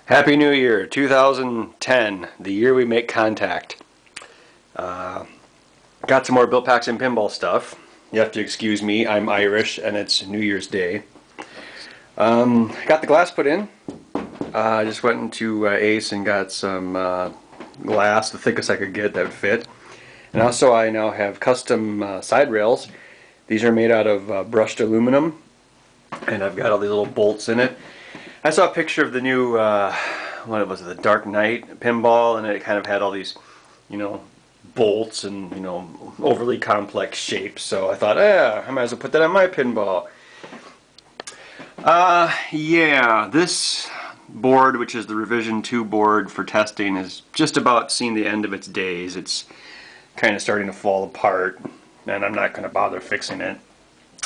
Happy New Year, 2010, the year we make contact. Got some more Paxton Pinball stuff. You have to excuse me, I'm Irish and it's New Year's Day. Got the glass put in. I just went into Ace and got some glass, the thickest I could get that would fit. And also I now have custom side rails. These are made out of brushed aluminum, and I've got all these little bolts in it. I saw a picture of the new, what was it, the Dark Knight pinball, and it kind of had all these, bolts and, overly complex shapes. So I thought, I might as well put that on my pinball. Yeah, this board, which is the Revision 2 board for testing, is just about seeing the end of its days. It's kind of starting to fall apart, and I'm not going to bother fixing it.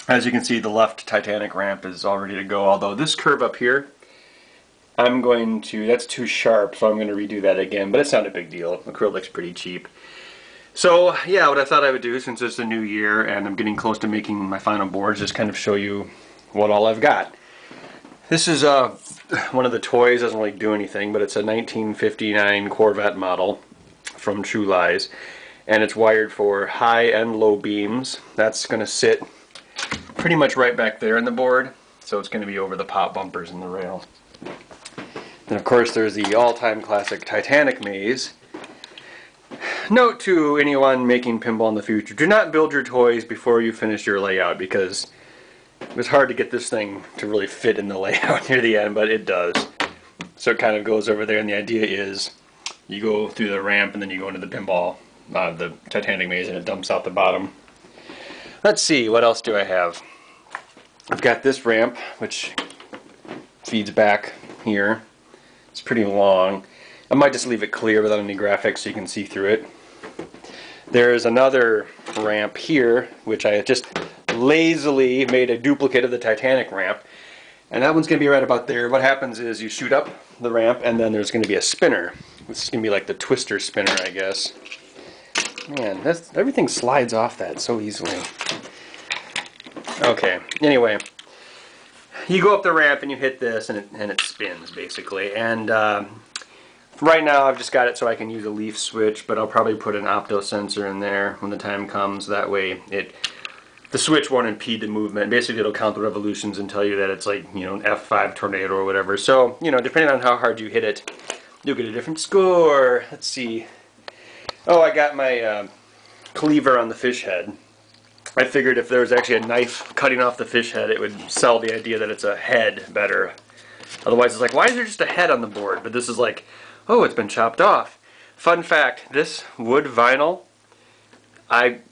As you can see, the left Titanic ramp is all ready to go, although this curve up here, that's too sharp, so I'm going to redo that again, but it's not a big deal. Acrylic's pretty cheap. So yeah, what I thought I would do, since it's a new year and I'm getting close to making my final boards, just kind of show you what all I've got. This is one of the toys, doesn't really do anything, but it's a 1959 Corvette model from True Lies, and it's wired for high and low beams. That's going to sit pretty much right back there in the board, so it's going to be over the pop bumpers in the rail. And of course there's the all-time classic Titanic maze. Note to anyone making pinball in the future, do not build your toys before you finish your layout, because it was hard to get this thing to really fit in the layout near the end, but it does. So it kind of goes over there, and the idea is you go through the ramp and then you go into the pinball, the Titanic maze, and it dumps out the bottom. Let's see, what else do I have? I've got this ramp, which feeds back here. It's pretty long. I might just leave it clear without any graphics so you can see through it. There's another ramp here, which I just lazily made a duplicate of the Titanic ramp, and that one's going to be right about there. What happens is you shoot up the ramp, and then there's going to be a spinner. This is going to be like the twister spinner, I guess. Man, everything slides off that so easily. Okay, anyway, you go up the ramp and you hit this, and it spins basically. And right now I've just got it so I can use a leaf switch, but I'll probably put an opto sensor in there when the time comes. That way the switch won't impede the movement. Basically it'll count the revolutions and tell you that it's like, an F5 tornado or whatever. So, depending on how hard you hit it, you'll get a different score. Let's see. Oh, I got my cleaver on the fish head. I figured if there was actually a knife cutting off the fish head, it would sell the idea that it's a head better. Otherwise it's like, why is there just a head on the board? But this is like, oh, it's been chopped off. Fun fact, this wood vinyl,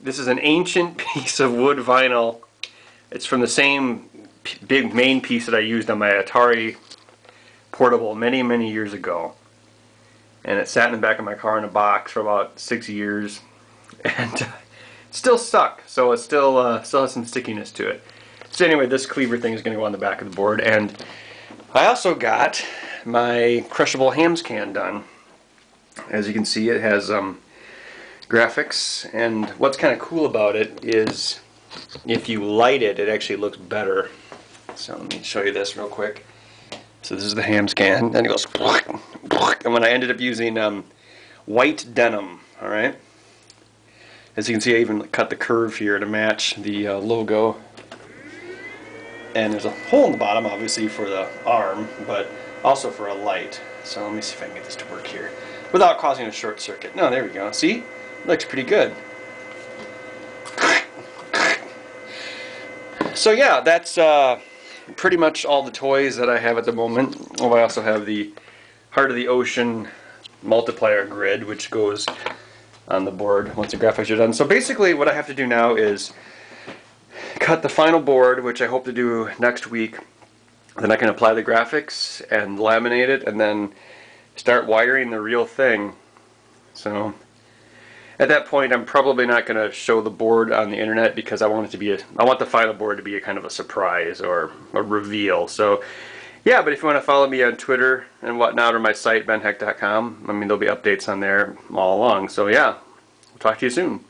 this is an ancient piece of wood vinyl. It's from the same big main piece that I used on my Atari portable many, many years ago. And it sat in the back of my car in a box for about 6 years. And still stuck, so it still has some stickiness to it. So anyway, this cleaver thing is going to go on the back of the board, and I also got my crushable hams can done. As you can see, it has graphics, and what's kind of cool about it is if you light it, it actually looks better. So let me show you this real quick. So this is the hams can, and it goes, and when I ended up using white denim, alright? As you can see, I even cut the curve here to match the logo. And there's a hole in the bottom, obviously, for the arm, but also for a light. So let me see if I can get this to work here without causing a short circuit. No, there we go. See? It looks pretty good. So yeah, that's pretty much all the toys that I have at the moment. Oh, I also have the Heart of the Ocean multiplier grid, which goes on the board once the graphics are done. So basically what I have to do now is cut the final board, which I hope to do next week. Then I can apply the graphics and laminate it, and then start wiring the real thing. So at that point I'm probably not going to show the board on the internet, because I want it to be I want the final board to be a kind of a surprise or a reveal. So yeah, but if you want to follow me on Twitter and whatnot, or my site, benheck.com, there'll be updates on there all along. So yeah, we'll talk to you soon.